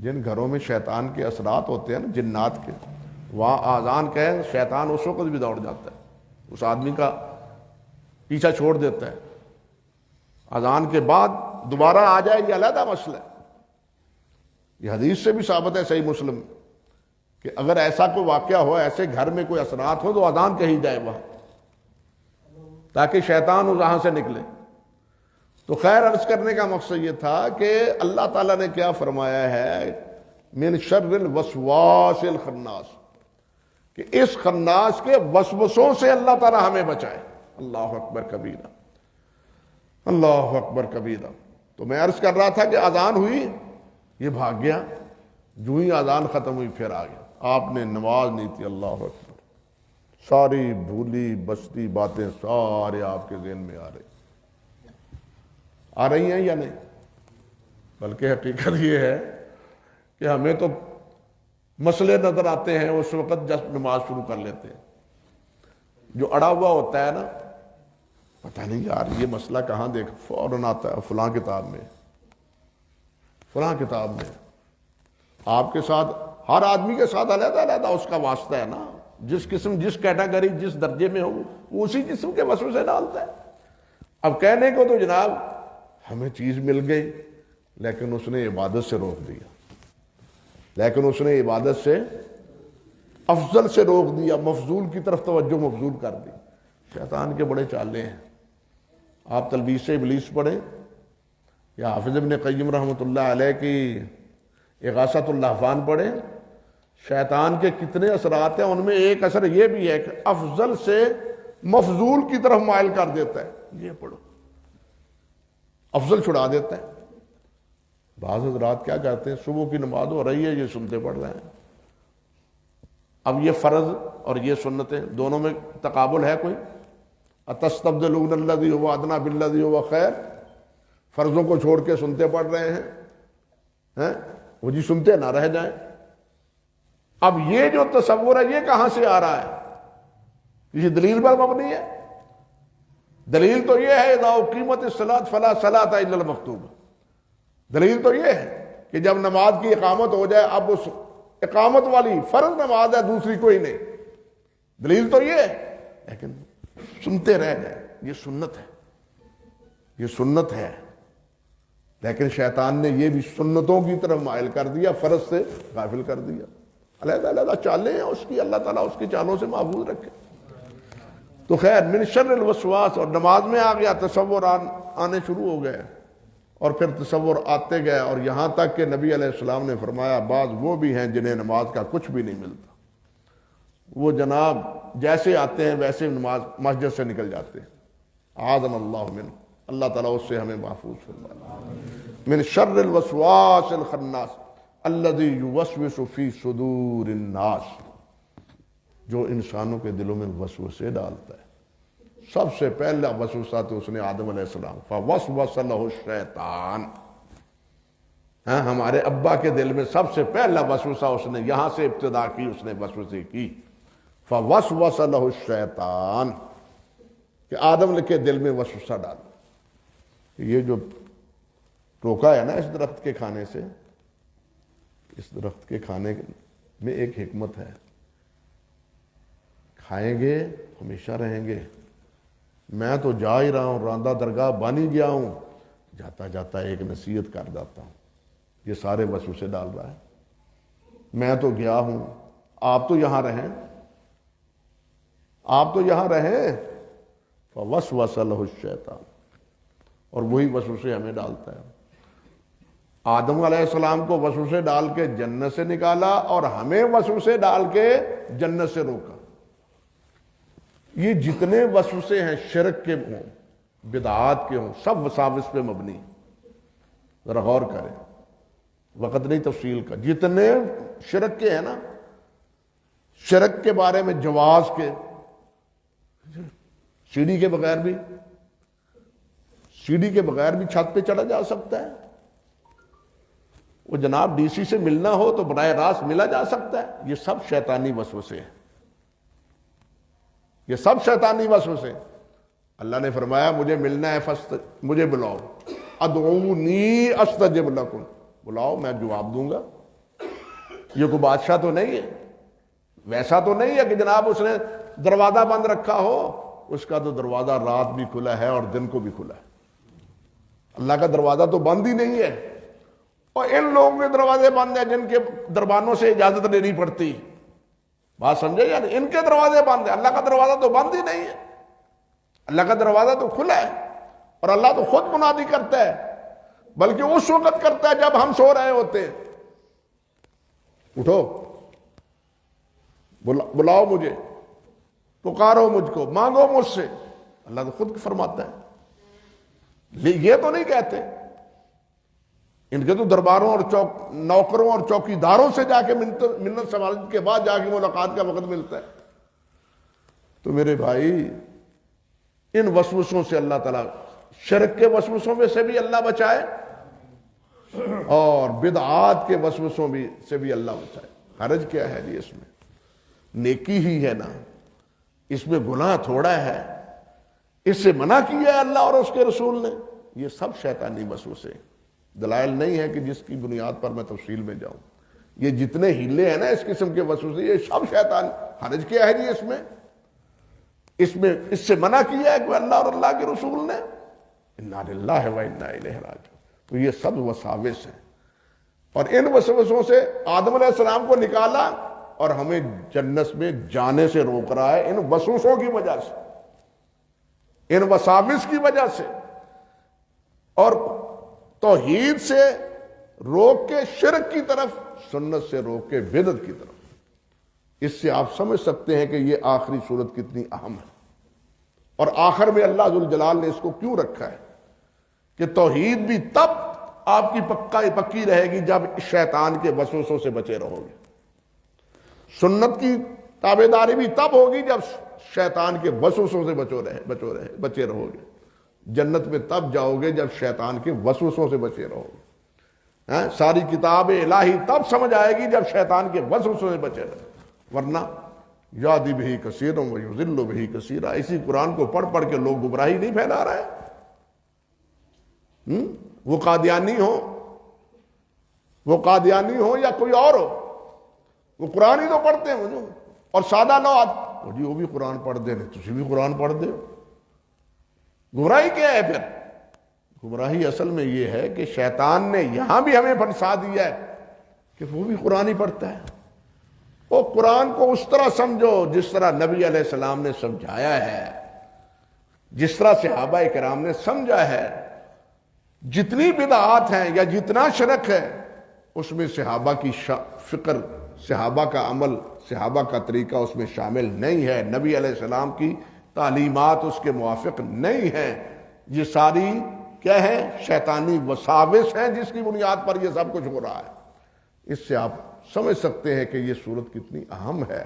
جن گھروں میں شیطان کے اثرات ہوتے ہیں نا، جنات کے، وہاں اذان کہیں شیطان اس وقت بھی دوڑ جاتا ہے، اس آدمی کا پیچھا چھوڑ دیتا ہے. اذان کے بعد دوبارہ آ جائے یہ علیحدہ مسئلہ ہے. یہ حدیث سے بھی ثابت ہے صحیح مسلم کہ اگر ایسا کوئی واقعہ ہو، ایسے گھر میں کوئی اثرات ہو، تو اذان کہی جائے وہاں، تاکہ شیطان وہاں سے نکلے. تو خیر، عرض کرنے کا مقصد یہ تھا کہ اللہ تعالیٰ نے کیا فرمایا ہے، من شر الوسواس الخناس، کہ اس خناس کے وسوسوں سے اللہ تعالیٰ ہمیں بچائے. اللہ اکبر کبیرہ، اللہ اکبر کبیرہ. تو میں عرض کر رہا تھا کہ اذان ہوئی، یہ بھاگ گیا. جو ہی اذان ختم ہوئی پھر آ گیا. آپ نے نماز نہیں تھی، اللہ اکبر. ساری بھولی بستی باتیں سارے آپ کے ذہن میں آ رہی ہیں یا نہیں؟ بلکہ حقیقت یہ ہے کہ ہمیں تو مسئلے نظر آتے ہیں اس وقت جب نماز شروع کر لیتے ہیں. جو اڑا ہوا ہوتا ہے نا، پتہ نہیں یار یہ مسئلہ کہاں دیکھ، فوراً آتا ہے فلاں کتاب میں، فلاں کتاب میں. آپ کے ساتھ، ہر آدمی کے ساتھ علیحدہ علیحدہ اس کا واسطہ ہے نا. جس قسم، جس کیٹیگری، جس درجے میں ہو، وہ اسی قسم کے وسوسے ڈالتا ہے. اب کہنے کو تو جناب ہمیں چیز مل گئی، لیکن اس نے عبادت سے روک دیا، لیکن اس نے عبادت سے افضل سے روک دیا، مفضول کی طرف توجہ مفضول کر دی. شیطان کے بڑے چالے ہیں. آپ تلبیس ابلیس پڑھیں یا حافظ ابن قیم رحمۃ اللہ علیہ کی اغاثۃ اللہفان پڑھیں. شیطان کے کتنے اثرات ہیں، ان میں ایک اثر یہ بھی ہے کہ افضل سے مفضول کی طرف مائل کر دیتا ہے. یہ پڑھو، افضل چھڑا دیتا ہے. بعض حضرات کیا کرتے ہیں، صبح کی نماز ہو رہی ہے، یہ سنتے پڑھ رہے ہیں. اب یہ فرض اور یہ سنتیں دونوں میں تقابل ہے کوئی؟ اتستبدلون الذی هو ادنی بالذی هو خیر. فرضوں کو چھوڑ کے سنتے پڑھ رہے ہیں، وہ جی سنتے نہ رہ جائیں. اب یہ جو تصور ہے یہ کہاں سے آ رہا ہے؟ کسی دلیل پر مبنی ہے؟ دلیل تو یہ ہے اذا اقیمت الصلاۃ فلا صلاۃ الا المکتوبہ. دلیل تو یہ ہے کہ جب نماز کی اقامت ہو جائے، اب اس اقامت والی فرض نماز ہے، دوسری کوئی نہیں. دلیل تو یہ ہے، لیکن سنتے رہ جائیں. یہ سنت ہے، یہ سنت ہے. لیکن شیطان نے یہ بھی سنتوں کی طرف مائل کر دیا، فرض سے غافل کر دیا. علیحدہ علیحدہ چالیں ہیں اس کی، اللہ تعالیٰ اس کی چالوں سے محفوظ رکھے. تو خیر، من شر الوسواس. اور نماز میں آ گیا، تصور آنے شروع ہو گئے، اور پھر تصور آتے گئے، اور یہاں تک کہ نبی علیہ السلام نے فرمایا بعض وہ بھی ہیں جنہیں نماز کا کچھ بھی نہیں ملتا. وہ جناب جیسے آتے ہیں ویسے نماز مسجد سے نکل جاتے ہیں. اعاذنا اللہ منہ. اللہ تعالیٰ اس سے ہمیں محفوظ فرمائے. من شر الوسواس الخناس الذی یوسوس فی صدور الناس. جو انسانوں کے دلوں میں وسوسے ڈالتا ہے. سب سے پہلا وسوسہ تو اس نے آدم علیہ السلام، فوسوس لہ الشیطان. ہمارے ابا کے دل میں سب سے پہلا وسوسہ اس نے یہاں سے ابتدا کی، اس نے وسوسے کی. فوسوس لہ الشیطان، کہ آدم کے دل میں وسوسہ ڈالا. یہ جو ٹوکا ہے نا اس درخت کے کھانے سے، اس درخت کے کھانے میں ایک حکمت ہے. کھائیں گے ہمیشہ رہیں گے. میں تو جا ہی رہا ہوں، راندہ درگاہ بن ہی گیا ہوں، جاتا جاتا ایک نصیحت کر جاتا ہوں. یہ سارے وسوسے ڈال رہا ہے. میں تو گیا ہوں، آپ تو یہاں رہیں، آپ تو یہاں رہیں. فوسوس لہ الشیطان، اور وہی وسوسے ہمیں ڈالتا ہے۔ آدم علیہ السلام کو وسوسے ڈال کے جنت سے نکالا اور ہمیں وسوسے ڈال کے جنت سے روکا۔ یہ جتنے وسوسے ہیں شرک کے ہوں، بدعات کے ہوں، سب وساوس پہ مبنی ہیں۔ ذرا غور کریں، وقت نہیں تفصیل کا، جتنے شرک کے ہیں نا، شرک کے بارے میں جواز کے، سیڑھی کے بغیر بھی چھت پہ چڑھا جا سکتا ہے، وہ جناب ڈی سی سے ملنا ہو تو براہ راست ملا جا سکتا ہے۔ یہ سب شیطانی وسوسے ہیں، یہ سب شیطانی وسوسے۔ اللہ نے فرمایا مجھے ملنا ہے مجھے بلاؤ، ادعونی استجب لکم، بلاؤ میں جواب دوں گا۔ یہ کوئی بادشاہ تو نہیں ہے، ویسا تو نہیں ہے کہ جناب اس نے دروازہ بند رکھا ہو، اس کا تو دروازہ رات بھی کھلا ہے اور دن کو بھی کھلا ہے۔ اللہ کا دروازہ تو بند ہی نہیں ہے، اور ان لوگوں کے دروازے بند ہیں جن کے دربانوں سے اجازت لینی پڑتی۔ بات سمجھے؟ یعنی ان کے دروازے بند ہیں، اللہ کا دروازہ تو بند ہی نہیں ہے، اللہ کا دروازہ تو کھلا ہے، اور اللہ تو خود منادی کرتا ہے، بلکہ اس وقت کرتا ہے جب ہم سو رہے ہوتے ہیں۔ اٹھو، بلاؤ مجھے، پکارو مجھ کو، مانگو مجھ سے، اللہ تو خود فرماتا ہے۔ یہ تو نہیں کہتے، ان کے تو درباروں اور نوکروں اور چوکیداروں سے جا کے منت سماجت کے بعد جا کے ملاقات کا وقت ملتا ہے۔ تو میرے بھائی، ان وسوسوں سے اللہ تعالیٰ، شرک کے وسوسوں میں سے بھی اللہ بچائے اور بدعات کے وسوسوں سے بھی اللہ بچائے۔ حرج کیا ہے جی اس میں؟ نیکی ہی ہے نا، اس میں گناہ تھوڑا ہے، اس سے منع کیا ہے اللہ اور اس کے رسول نے۔ یہ سب شیطانی وسوسے، دلائل نہیں ہے کہ جس کی بنیاد پر میں تفصیل میں جاؤں۔ یہ جتنے ہیلے ہیں نا اس قسم کے وسوسے، یہ سب شیطان۔ حرج کیا ہے جی اس میں اس سے منع کیا ہے کہ اللہ اور اللہ کے رسول نے۔ انا للہ و انا الیہ راجعون۔ تو یہ سب وساوس ہیں، اور ان وسوسوں سے آدم علیہ السلام کو نکالا اور ہمیں جنت میں جانے سے روک رہا ہے، ان وسوسوں کی وجہ سے، ان وساوس کی وجہ سے، اور توحید سے روک کے شرک کی طرف، سنت سے روک کے بدعت کی طرف۔ اس سے آپ سمجھ سکتے ہیں کہ یہ آخری صورت کتنی اہم ہے، اور آخر میں اللہ ذوالجلال نے اس کو کیوں رکھا ہے کہ توحید بھی تب آپ کی پکی رہے گی جب شیطان کے وسوسوں سے بچے رہو گے، سنت کی تابعداری بھی تب ہوگی جب شیطان کے وسوسوں سے بچے رہو گے، جنت میں تب جاؤ گے جب شیطان کے وسوسوں سے بچے رہو گے۔ ساری کتاب الہی تب سمجھ آئے گی جب شیطان کے وسوسوں سے بچے رہو، ورنہ یادی بہی کثیروں ویضل بہی کثیرا، اسی قرآن کو پڑھ پڑھ کے لوگ گمراہی نہیں پھیلا رہے ہیں۔ وہ قادیانی ہو یا کوئی اور ہو، وہ قرآن ہی تو پڑھتے ہیں، اور سادہ لوگ جی وہ بھی قرآن پڑھ دے، تسی بھی قرآن پڑھ دے۔ گمراہی کیا ہے پھر؟ گمراہی اصل میں یہ ہے کہ شیطان نے یہاں بھی ہمیں پھنسا دیا ہے کہ وہ بھی قرآن ہی پڑھتا ہے۔ وہ قرآن کو اس طرح سمجھو جس طرح نبی علیہ السلام نے سمجھایا ہے، جس طرح صحابہ کرام نے سمجھا ہے۔ جتنی بدعات ہیں یا جتنا شرک ہے، اس میں صحابہ کی فکر، صحابہ کا عمل، صحابہ کا طریقہ اس میں شامل نہیں ہے، نبی علیہ السلام کی تعلیمات اس کے موافق نہیں ہیں۔ یہ ساری کیا ہے؟ شیطانی وساوس ہیں جس کی بنیاد پر یہ سب کچھ ہو رہا ہے۔ اس سے آپ سمجھ سکتے ہیں کہ یہ صورت کتنی اہم ہے،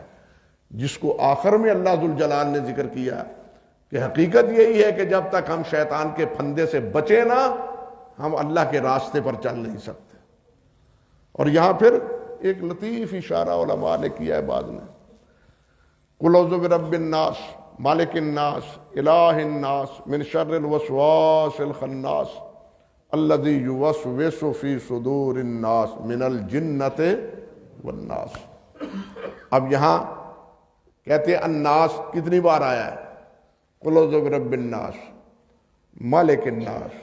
جس کو آخر میں اللہ ذوالجلال نے ذکر کیا کہ حقیقت یہی ہے کہ جب تک ہم شیطان کے پھندے سے بچے نہ، ہم اللہ کے راستے پر چل نہیں سکتے۔ اور یہاں پھر ایک لطیف اشارہ علماء نے کیا ہے بعد میں، قل اعوذ برب الناس مالک الناس الہ الناس من شر الوسواس الخناس الذی یوسوس فی صدور الناس من الجنۃ والناس۔ اب یہاں کہتے ہیں الناس کتنی بار آیا ہے؟ قل اعوذ برب الناس مالک الناس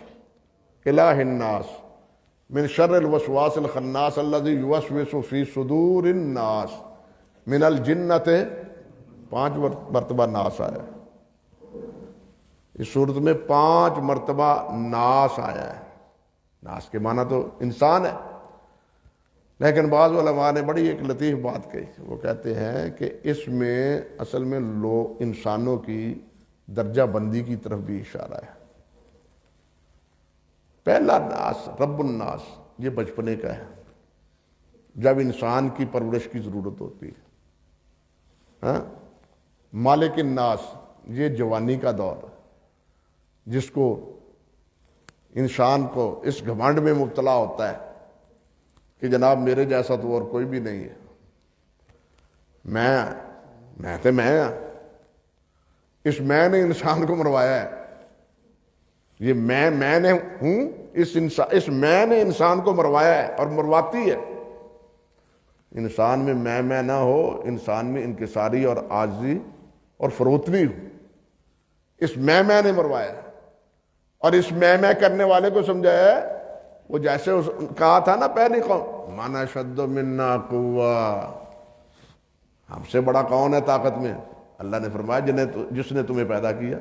الہ الناس من شر الوسواس الخناس الذی یوسوس فی صدور الناس من الجنۃ، 5 مرتبہ ناس آیا ہے۔ اس صورت میں 5 مرتبہ ناس آیا ہے. ناس کے معنی تو انسان ہے، لیکن بعض علماء نے بڑی ایک لطیف بات کہی. وہ کہتے ہیں کہ اس میں اصل میں لوگ انسانوں کی درجہ بندی کی طرف بھی اشارہ ہے. پہلا ناس رب الناس یہ بچپنے کا ہے، جب انسان کی پرورش کی ضرورت ہوتی ہے. ہاں، مالک الناس یہ جوانی کا دور، جس کو انسان کو اس گھمنڈ میں مبتلا ہوتا ہے کہ جناب میرے جیسا تو اور کوئی بھی نہیں ہے، میں اس میں نے انسان کو مروایا ہے. یہ میں نے ہوں، اس میں نے انسان کو مروایا ہے اور مرواتی ہے. انسان میں میں نہ ہو، انسان میں انکساری اور عاجزی اور فروتنی ہو. اس میں نے مروایا ہے. اور اس میں کرنے والے کو سمجھایا ہے، وہ جیسے کہا تھا نا پہلی قوم، من اشد منا قوہ، ہم سے بڑا کون ہے طاقت میں؟ اللہ نے فرمایا جس نے تمہیں پیدا کیا،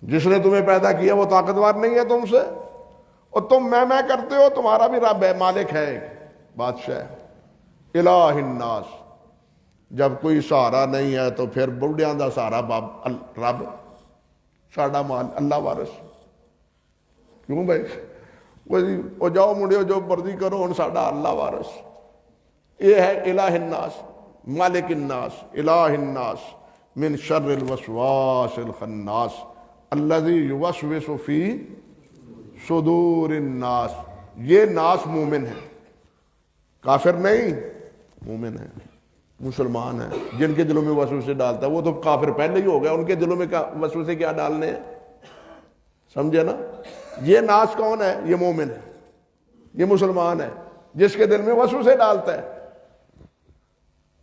جس نے تمہیں پیدا کیا وہ طاقتور نہیں ہے تم سے. اور تم میں کرتے ہو، تمہارا بھی رب ہے، مالک ہے، بادشاہ ہے. الہ الناس، جب کوئی سہارا نہیں ہے تو پھر بڑھیاں دا سہارا رب، ساڈا مال اللہ وارث. کیوں بھائی؟ وہ جاؤ مڑیو جو مرضی کرو، ان ساڈا اللہ وارث. یہ ہے الہ الناس، مالک الناس، الہ الناس، من شر الوسواس الخناس الذی یوسوس فی صدور الناس. یہ ناس مومن ہے، کافر نہیں، مومن ہے، مسلمان ہے. جن کے دلوں میں وسوسے ڈالتا ہے وہ تو کافر پہلے ہی ہو گیا، ان کے دلوں میں وسوسے کیا ڈالنے ہیں؟ سمجھے نا؟ یہ ناس کون ہے؟ یہ مومن ہے، یہ مسلمان ہے، جس کے دل میں وسوسے ڈالتا ہے.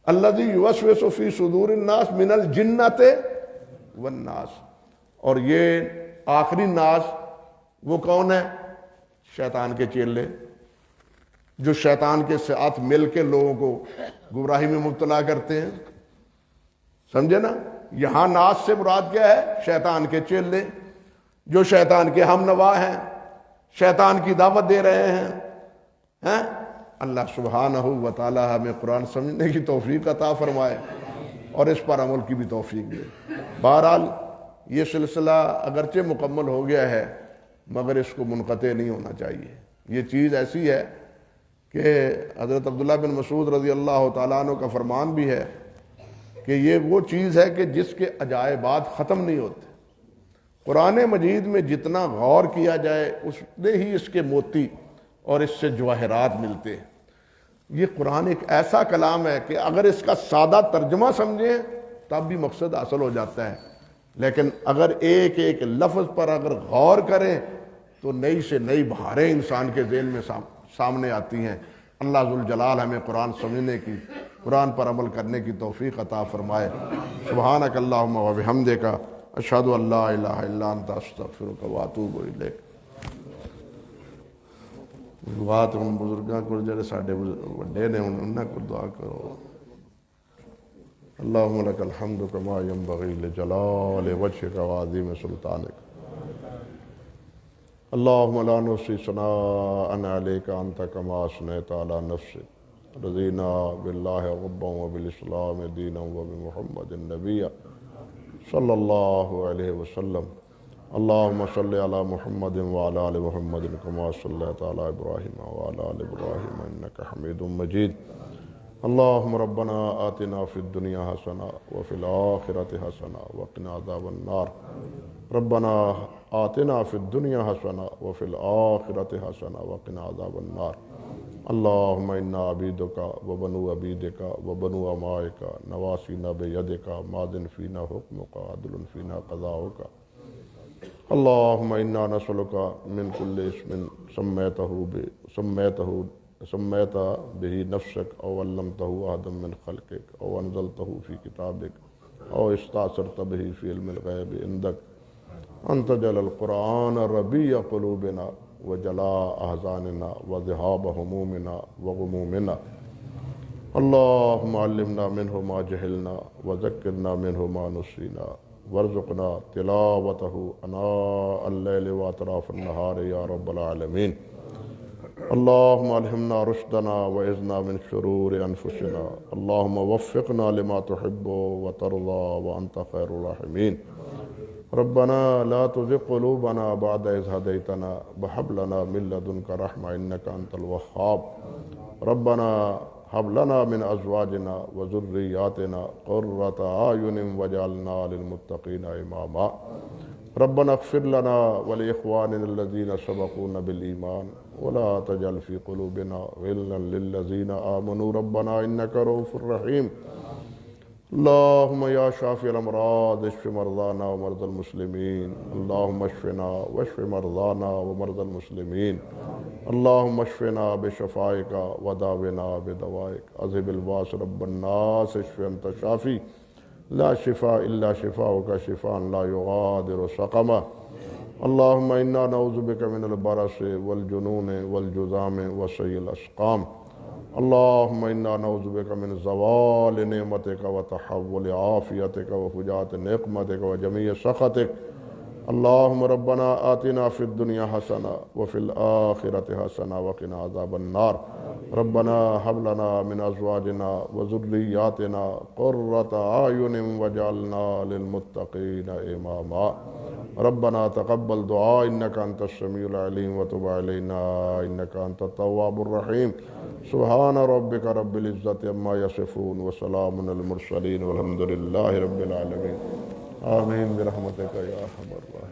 الذی یوسوس فی صدور الناس من الجنۃ والناس. اور یہ آخری ناس وہ کون ہے؟ شیطان کے چیلے، جو شیطان کے ساتھ مل کے لوگوں کو گمراہی میں مبتلا کرتے ہیں. سمجھے نا؟ یہاں ناس سے مراد کیا ہے؟ شیطان کے چیلے، جو شیطان کے ہم نوا ہیں، شیطان کی دعوت دے رہے ہیں. اللہ سبحانہ و تعالی ہمیں قرآن سمجھنے کی توفیق عطا فرمائے اور اس پر عمل کی بھی توفیق دے. بہرحال یہ سلسلہ اگرچہ مکمل ہو گیا ہے، مگر اس کو منقطع نہیں ہونا چاہیے. یہ چیز ایسی ہے کہ حضرت عبداللہ بن مسعود رضی اللہ تعالیٰ عنہ کا فرمان بھی ہے کہ یہ وہ چیز ہے کہ جس کے عجائبات ختم نہیں ہوتے. قرآن مجید میں جتنا غور کیا جائے اتنے ہی اس کے موتی اور اس سے جواہرات ملتے ہیں. یہ قرآن ایک ایسا کلام ہے کہ اگر اس کا سادہ ترجمہ سمجھیں تب بھی مقصد حاصل ہو جاتا ہے، لیکن اگر ایک ایک لفظ پر اگر غور کریں تو نئی سے نئی بہاریں انسان کے ذہن میں سامنے آتی ہیں. اللہ ذوالجلال ہمیں قرآن سمجھنے کی، قرآن پر عمل کرنے کی توفیق عطا فرمائے. سبحانک اللہم و بحمدک، اشہد ان لا الہ الا انت، استغفرک و اتوب الیک. دعا تو ان بزرگاں کو جڑے ساڈے وڈے نے انہاں کو دعا کرو. اللہم لک الحمد کما ینبغی لجلال وجہک وعظیم سلطانک. اللہم لا نحصی ثناء علیک انت کما اثنیت علی نفسک. رضینا باللہ ربا وبالاسلام دینا وبمحمد النبی صلی اللہ علیہ وسلم. اللہم صلی علی محمد وعلی آل محمد کما صلیت علی ابراہیم وعلی آل ابراہیم انک حمید مجید. اللہم ربنا آتنا فی الدنیا حسنہ وفی الآخرۃ حسنہ وقنا عذاب النار. ربنا آتنا فی الدنیا حسنہ وفی الآخرۃ حسنہ وقنا عذاب النار. اللہم انا عبیدک وبنو عبیدک وبنو امائک نواسینا بیدک ماض فینا حکمک عدل فینا قضاؤک. اللہم انا نسألک من کل اسم سمیتہ بہ نفسک او علمتہ احدا من خلقک او انزلتہ فی کتابک او استأثرت بہ فی علم الغیب عندک ان تجعل القرآن ربیع قلوبنا وجلاء احزاننا وذہاب ہمومنا وغمومنا. اللہم علمنا منہ ما جہلنا وذکرنا منہ ما نسینا وارزقنا تلاوته آناء الليل وأطراف النهار يا رب العالمين. اللهم ألهمنا رشدنا وعذنا من شرور أنفسنا. اللهم وفقنا لما تحب وترضى وأنت خير الراحمين. ربنا لا تزغ قلوبنا بعد إذ هديتنا وهب لنا من لدنك رحمة إنك أنت الوهاب. ربنا هب لنا من أزواجنا وذرياتنا قرة أعين واجعلنا للمتقين إماما. ربنا اغفر لنا ولإخواننا الذين سبقونا بالإيمان ولا تجعل في قلوبنا غلا للذين آمنوا ربنا إنك رؤوف رحيم. اللهم يا شافي الأمراض اشف مرضانا ومرضى المسلمين. اللهم اشفنا واشف مرضانا ومرضى المسلمين. اللهم اشفنا بشفائك وداونا بدوائك. اذهب الباس رب الناس اشف انت شافي لا شفاء الا شفاؤك شفاء لا يغادر سقما. اللهم انا نعوذ بك من البرص والجنون والجذام وسيء الاسقام. اللهم انا نعوذ بك من زوال نعمتك وتحول عافيتك وفجاءة نقمتك وجميع سخطك. اللهم ربنا آتنا في الدنيا حسنة وفي الآخرة حسنة وقنا عذاب النار. ربنا هب لنا من أزواجنا وذرياتنا قرة أعين واجعلنا للمتقين إماما. ربنا تقبل دعاء إنك أنت السميع العليم وتب علينا إنك أنت التواب الرحيم. سبحان ربك رب العزة عما يصفون وسلام على المرسلين والحمد لله رب العالمين. آمين برحمتك يا أرحم الراحمين.